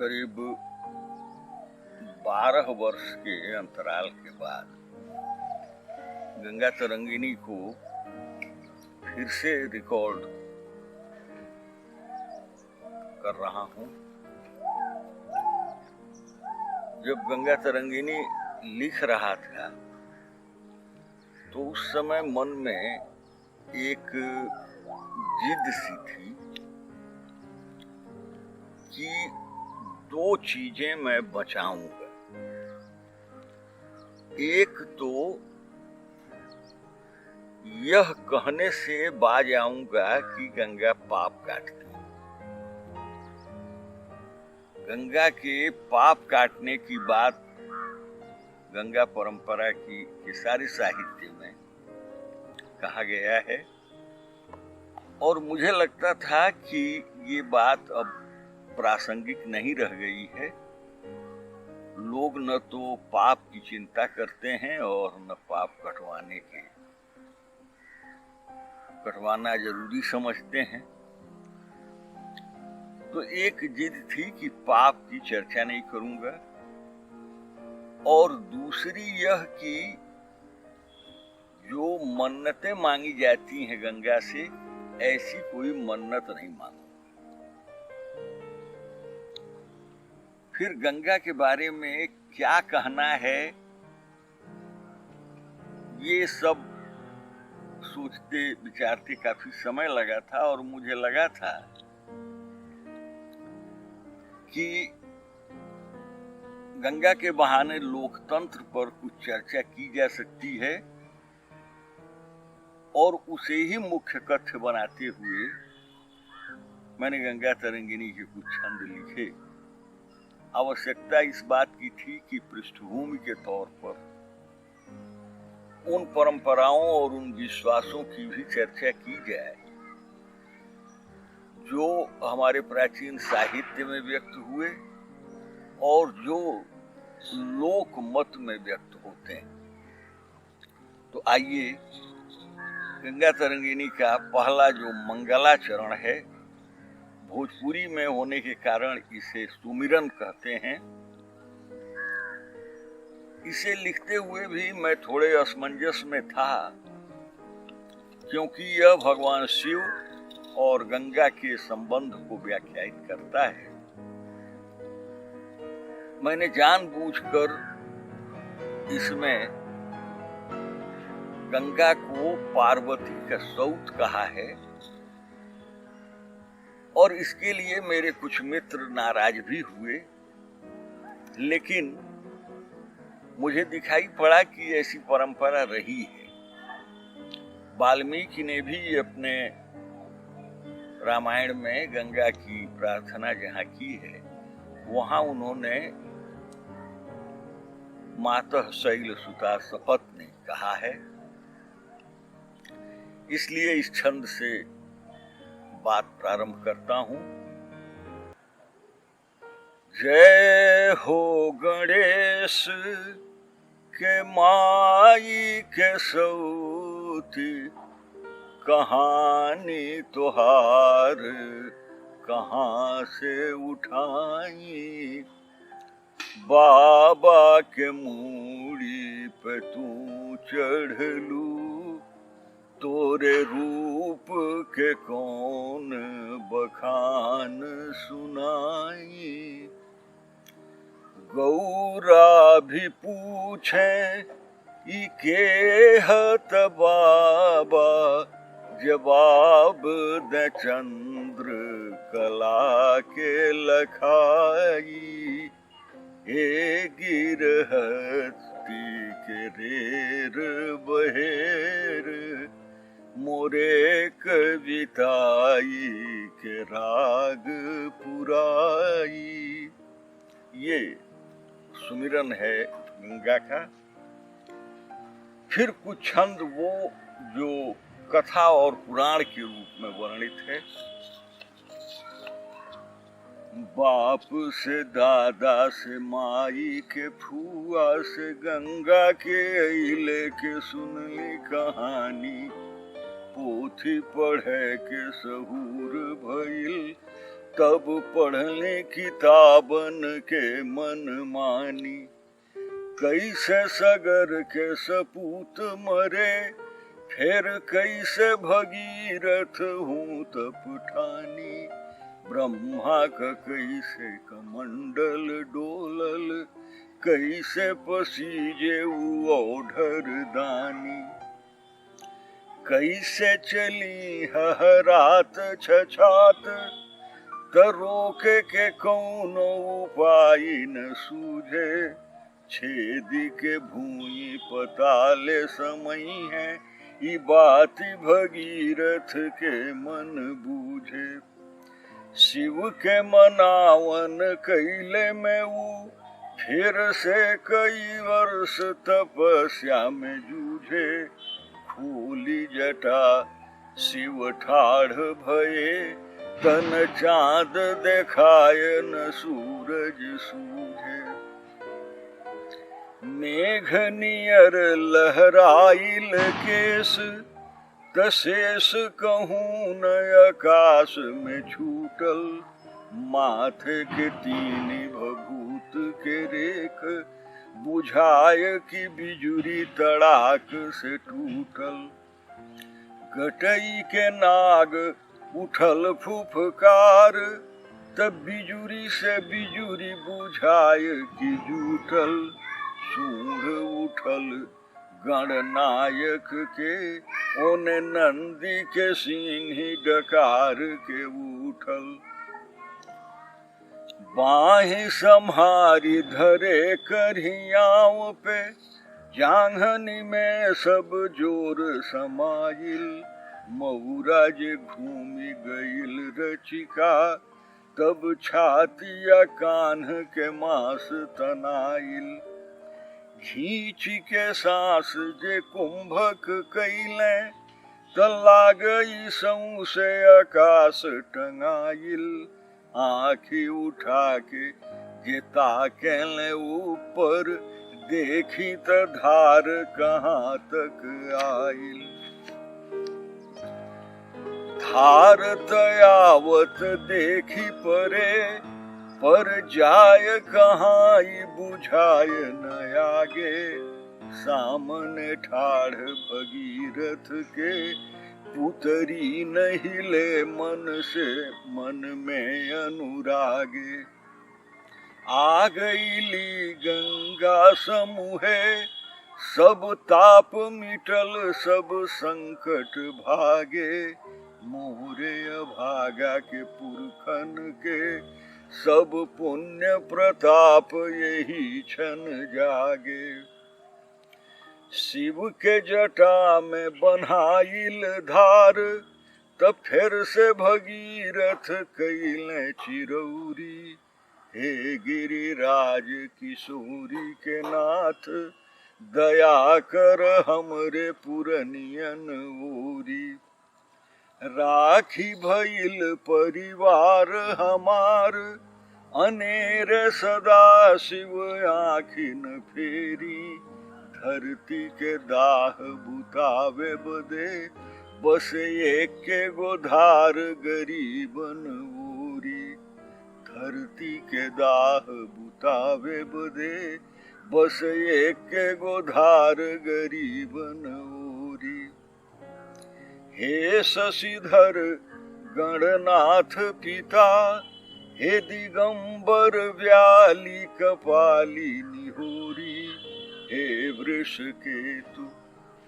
करीब 12 वर्ष के अंतराल के बाद गंगा तरंगिणी को फिर से रिकॉर्ड कर रहा हूं। जब गंगा तरंगिणी लिख रहा था तो उस समय मन में एक जिद सी थी कि 2 चीजें मैं बचाऊंगा। एक तो यह कहने से बाज आऊंगा कि गंगा पाप काटती है। गंगा के पाप काटने की बात गंगा परंपरा की के सारे साहित्य में कहा गया है और मुझे लगता था कि ये बात अब प्रासंगिक नहीं रह गई है। लोग न तो पाप की चिंता करते हैं और न पाप कटवाना जरूरी समझते हैं। तो एक जिद थी कि पाप की चर्चा नहीं करूंगा और दूसरी यह कि जो मन्नतें मांगी जाती हैं गंगा से, ऐसी कोई मन्नत नहीं मांगूंगा। फिर गंगा के बारे में क्या कहना है, ये सब सोचते विचारते काफी समय लगा था और मुझे लगा था कि गंगा के बहाने लोकतंत्र पर कुछ चर्चा की जा सकती है और उसे ही मुख्य कथ्य बनाते हुए मैंने गंगा तरंगिणी के कुछ छंद लिखे। आवश्यकता इस बात की थी कि पृष्ठभूमि के तौर पर उन परंपराओं और उन विश्वासों की भी चर्चा की जाए जो हमारे प्राचीन साहित्य में व्यक्त हुए और जो लोक मत में व्यक्त होते हैं। तो आइए गंगा तरंगिणी का पहला जो मंगलाचरण है, भोजपुरी में होने के कारण इसे सुमिरन कहते हैं। इसे लिखते हुए भी मैं थोड़े असमंजस में था क्योंकि यह भगवान शिव और गंगा के संबंध को व्याख्यायित करता है। मैंने जानबूझकर इसमें गंगा को पार्वती का सौत कहा है और इसके लिए मेरे कुछ मित्र नाराज भी हुए, लेकिन मुझे दिखाई पड़ा कि ऐसी परंपरा रही है। वाल्मीकि ने भी अपने रामायण में गंगा की प्रार्थना जहाँ की है, वहां उन्होंने मातः शैल सुता सपत्नी कहा है। इसलिए इस छंद से बात प्रारंभ करता हूं। जय हो गणेश के माई के सौती, कहानी तुहार कहाँ से उठाई। बाबा के मूड़ी पे तू चढ़लू, तोरे रूप के कौन बखान सुनाई। गौरा भी पूछे ई के हत बाबा, जवाब दे चंद्र कला के लखाई। हे गिरहस्ती के रेर बहेर, मोरे कविताई के राग पुराई। ये सुमिरन है गंगा का। फिर कुछ छंद वो जो कथा और पुराण के रूप में वर्णित है। बाप से दादा से माई के फुआ से गंगा के अइले के सुनली कहानी। पोथी पढ़े के सहूर भइल, तब पढ़ले किताबन के मन मानी। कैसे सगर के सपूत मरे, फिर कैसे भगीरथ हूँ तप ठानी। ब्रह्मा का कैसे कमंडल डोलल, कैसे पसीजे ओढ़र दानी। कैसे चली हहरात छछात, त रोके के कौनो उपाय न सूझे। छेदी के भूमि पताले समय है, ई बात भगीरथ के मन बूझे। शिव के मनावन कैले में ऊ, फिर से कई वर्ष तपस्या में जूझे। फूली जटा शिव ठाढ़ भये, तन चाँद देखाय न सूरज सूझे। मेघ नियर लहराइल केस, तशेष कहूँ न आकाश में छूटल। माथे के तीन भभूत के रेख, बुझाय की बिजुरी तड़ाक से टूटल। गटई के नाग उठल फुफकार, तब बिजुरी से बिजुरी बुझाय की जूटल। सूढ़ उठल गणनायक के, ओने नंदी के सिंही डकार के उठल। बाहि सम्हारी धरे करियाव पे, जांघनी में सब जोर समाइल। मऊरा जे घूमि गईल रचिका, तब छातिया कान्ह के मांस तनाइल। खींच के सांस जे कुंभक कैले, त लागई सौंसे आकाश टंगाइल। आँखी उठा के जे ताकेले ऊपर, देखी त धार कहाँ तक आइल। धार तयावत देखी परे, पर जाय कहाँ ई बुझाय न आगे। सामने ठाढ़ भगीरथ के, पुतरी नहीं ले मन से मन में अनुरागे। आ गईली गंगा समूहे, सब ताप मिटल सब संकट भागे। मोरे अभागा के पुरखन के, सब पुण्य प्रताप यही क्षण जागे। शिव के जटा में बन्हाइल धार, तब फिर से भगीरथ कैले चिरौरी। हे गिरिराज किशोरी के नाथ, दया कर हमरे पुरनियन ओरी। राखी भइल परिवार हमार, अनेर सदा शिव आँखि न फेरी। धरती के दाह बुतावे बदे, बस एक के गोधार गरीबन ओरी। धरती के दाह बुतावे बदे, बस एक के गोधार गरीबन ओरी। हे शशिधर गणनाथ पिता, हे दिगंबर व्याली कपाली निहोरी। हे वृषकेतु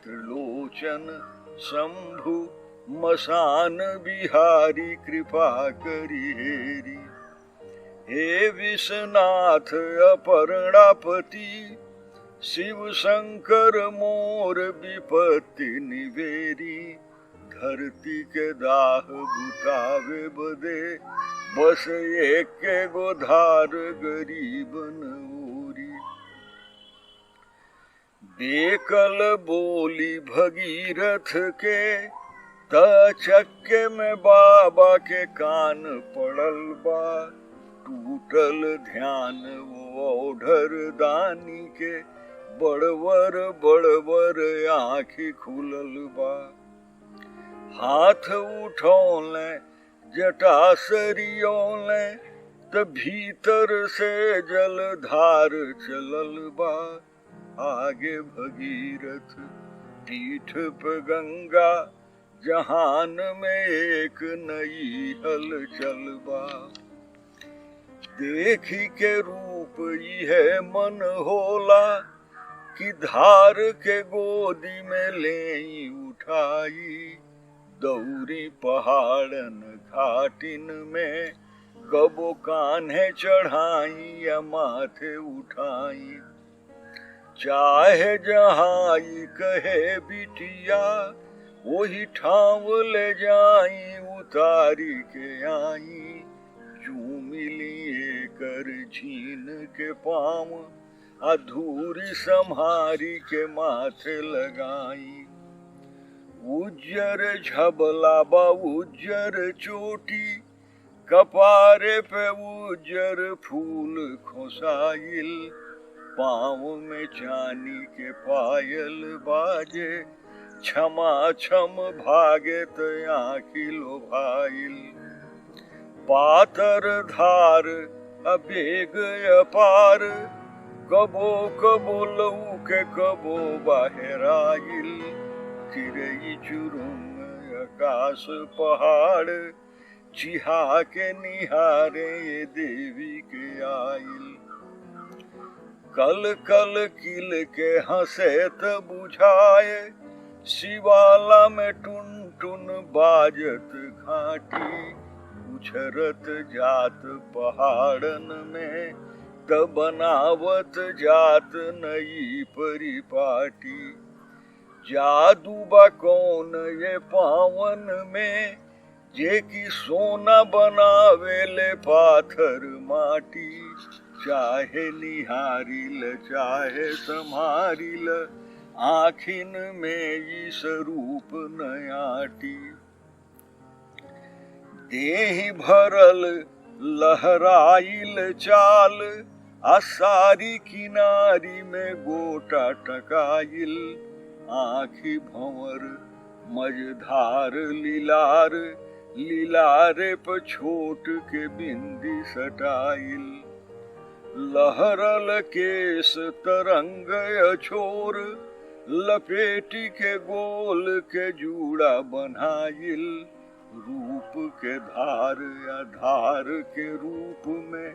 त्रिलोचन शंभु, मसान बिहारी कृपा करी हेरी। हे विश्वनाथ अपर्णापति, शिव शंकर मोर विपत्ति निवेरी। धरती के दाह बुतावे बदे, बस एक के गोधार गरीबन ओरी। बेकल बोली भगीरथ के, त चक्के में बाबा के कान पड़ल बा। टूटल ध्यान वो ओढ़र दानी के, बड़वर बड़वर आँखी खुलल बा। हाथ उठौले जटासरियों ने त भीतर से जलधार चलल बा, आगे भगीरथ पीठ पे गंगा, जहान में एक नई हलचल बा। देखी के रूप यह मन होला, कि धार के गोदी में ले उठाई, दौरी पहाड़न घाटिन में कबो कान्हे चढ़ाई या माथे उठाई। चाहे जहाँ कहे बिटिया, वही ठाव ले जाई उतारी के आई। जू मिली कर झीन के पाँव, अधूरी संहारी के माथे लगाई। उज्जर झबला बा उज्जर चोटी, कपारे पे उज्जर फूल खोसाइल। पाँव में चांदी के पायल बाजे, क्षमा क्षम भागे त आँखी लोभाइल। पातर धार अबेग अपार, कबो कबो लऊ के कबो बाहर आइल। चिरई चुरुंग आकाश पहाड़, चिहा के निहारे ये देवी के आइल। कल कल किल के हंसे त बुझाए, शिवाला में टुन टुन बाजत घाटी। उछरत जात पहाड़न में, त बनावत जात नई परिपाटी। जादू बा कौन ये पावन में, जे की सोना बनावेले पाथर माटी। चाहे निहारिल चाहे संहारिल, आँखिन में ई स्वरूप नयाटी। देहि भरल लहराइल चाल, आसारी किनारी में गोटा टकाइल। आँखी भंवर मझधार लीलार, लीलारे पर छोट के बिंदी सटाइल। लहरल केस तरंग अछोर, लपेटी के गोल के जूड़ा बनाइल। रूप के धार या धार के रूप में,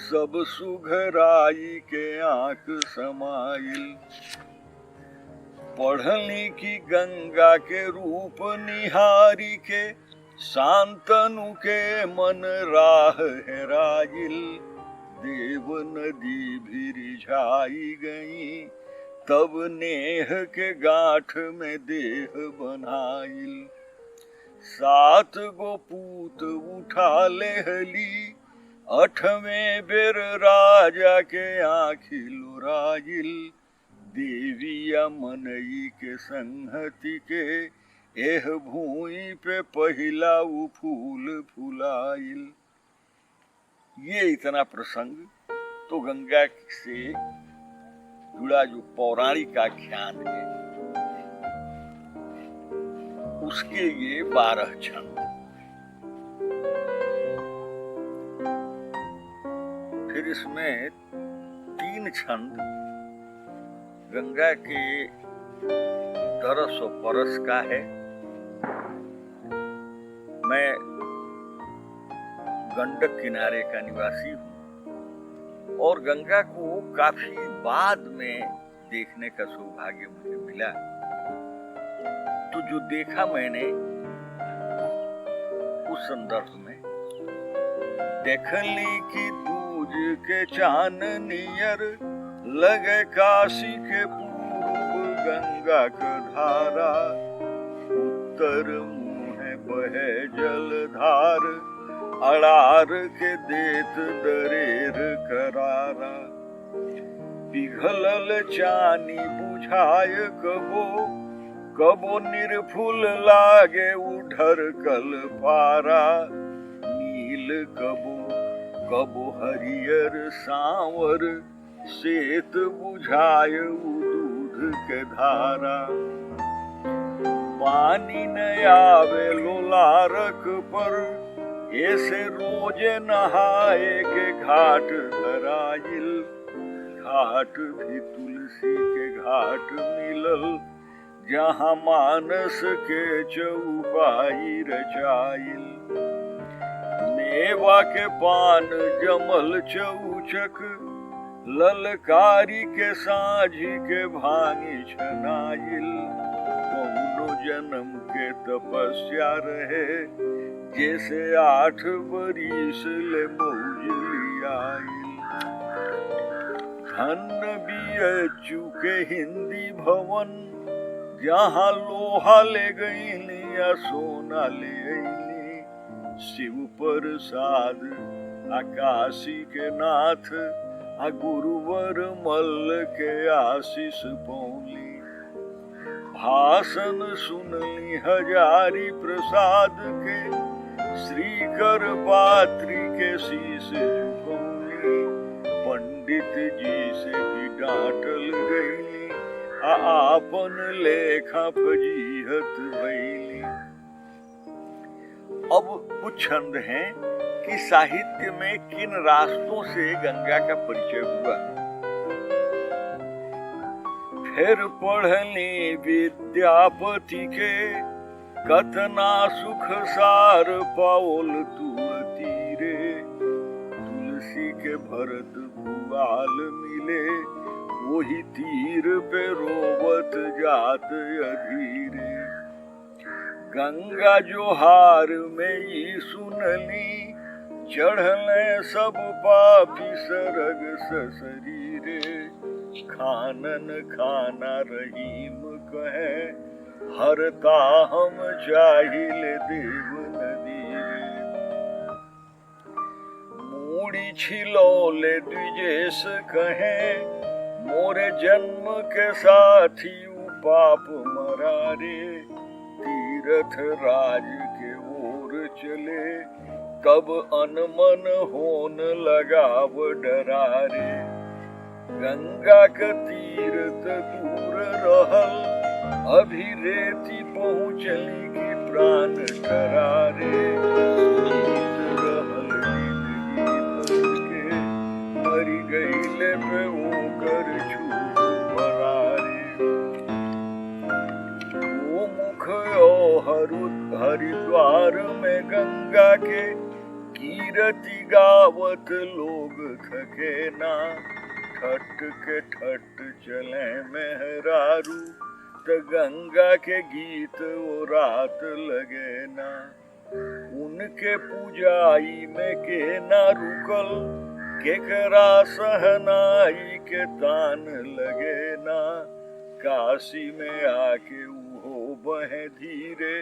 सब सुघराई के आँख समाइल। पढ़ली की गंगा के रूप निहारी के, शांतनु के मन राह हेराइल। देव नदी भी रिझाई गई, तब नेह के गांठ में देह बनाइल। 7 गो पूत उठा लेहली, 8वें बेर राजा के आँखी लुराइल। देविया मनई के संहति के, एह भूमि पे पहिला उ फूल फुलाइल। ये इतना प्रसंग तो गंगा से जुड़ा जो पौराणिक आख्यान है, उसके ये 12 छंद। फिर इसमें 3 छंद गंगा के तरस और परस का है। मैं गंडक किनारे का निवासी हूँ और गंगा को काफी बाद में देखने का सौभाग्य मुझे मिला। तो जो देखा मैंने उस संदर्भ में, देखली की दूज के चान नियर, लगे काशी के पूर्व गंगा का धारा। उत्तर मुँह बहे जलधार, अड़ार के देत दरेर करारा। पिघलल चानी बुझाय कबो, कबो निर्फुल लागे उधर कल पारा। नील कबो कबो हरियर सांवर, श्वेत बुझाय दूध के धारा। पानी न आवे लोलारक पर, ऐसे रोज नहाए के घाट धराइल, घाट भी तुलसी के घाट मिलल, जहाँ मानस के चौपाई रचाइल। मेवा के पान जमल चौचक, ललकारी के साझी के भांगी छनाइल। कौनो जन्म के तपस्या रहे, जैसे 8 बरिस ले मौज लियाइल। धन बियचू के हिंदी भवन, जहाँ लोहा ले गईली या सोना ले अइली। शिव प्रसाद आकाशी के नाथ, आ गुरुवर मल्ल के आशीष पौली। भाषण सुनली हजारी प्रसाद के, श्रीकर पात्री के शीश झुकौली। पंडित जी से भी डांटल गईली, आपन लेखा फजीहत भइली। अब कुछ छंद हैं कि साहित्य में किन रास्तों से गंगा का परिचय हुआ। फिर पढ़ली विद्यापति के, कतना सुख सार पाओल तुअ तीरे। तुलसी के भरत भुआल मिले, वही तीर पे रोवत जात अधीरे। गंगा जोहार में ही सुनली, चढ़ले सब पापी सरग सशरीरे। खानन खाना रहीम कहे, हरता हम चाहिल देव नदीरे। मूड़ी छिलौले द्विजेश कहे, मोरे जन्म के साथी पाप मरारे। तीरथ राज के ओर चले, तब अनमन होन लगाव डरारे। गंगा के तीरथ दूर रहल, अभी रेती पहुँचली की प्राण ठरारे। रहल के मरी गईले पे ओकर छूट मरारे। वो मुख हरिद्वार में गंगा के, कीरति गावत लोग थके ना। ठट के ठट चले मेहरारू, त गंगा के गीत वो रात लगे ना। उनके पूजाई में के ना रुकल, केकरा सहनाई के तान लगे ना। काशी में आके उहो बहे धीरे,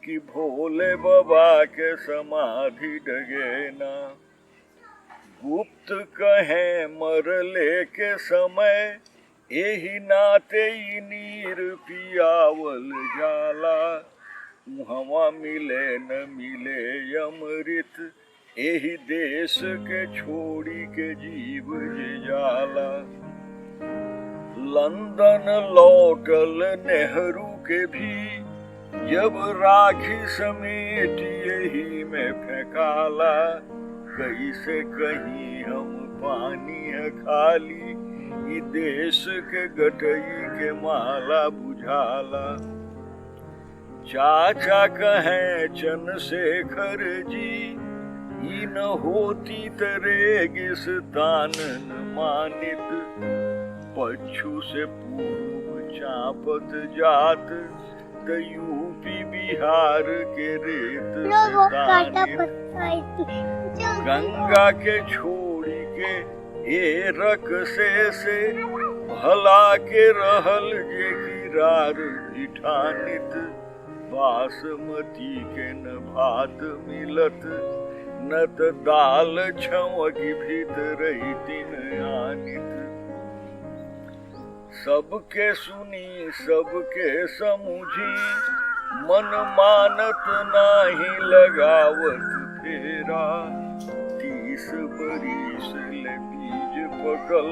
कि भोले बाबा के समाधि डगे ना। गुप्त कहे मरले के समय, एही नाते ही नीर पियावल जाला। उहवा मिले न मिले अमृत, एही देश के छोड़ी के जीव जे जाला। लंदन लौटल नेहरू के भी, जब राखी समेट यही में फेंकाला। कैसे कहीं हम पानी है खाली, ई देश के गटई के माला बुझाला। चाचा कहें चंद्रशेखर जी, ई न होती त रेगिस्तान न मानित। पच्छू से पूर्व चापत जात, त यूपी बिहार के रेत गंगा के छोड़ी के ए रकसे भला के रहल जे गिरार भिठानित। बासमती के न भात मिलत, न त दाल छवकी भीतर तीन आनित। सबके सुनी सबके समझी, मन मानत नाही लगावत फेरा। 30 बरिस ले बीज पकल,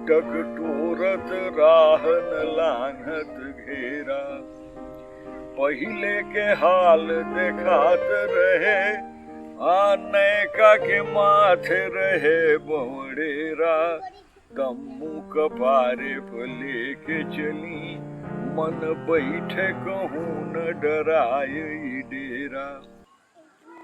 टकटोरत राह न लांघत घेरा। पहिले के हाल देखात रहे, नैका के माथे रहे बवड़ेरा, तम्मू कपारे पर लेके चली, मन बैठे कहूँ न डराए डेरा।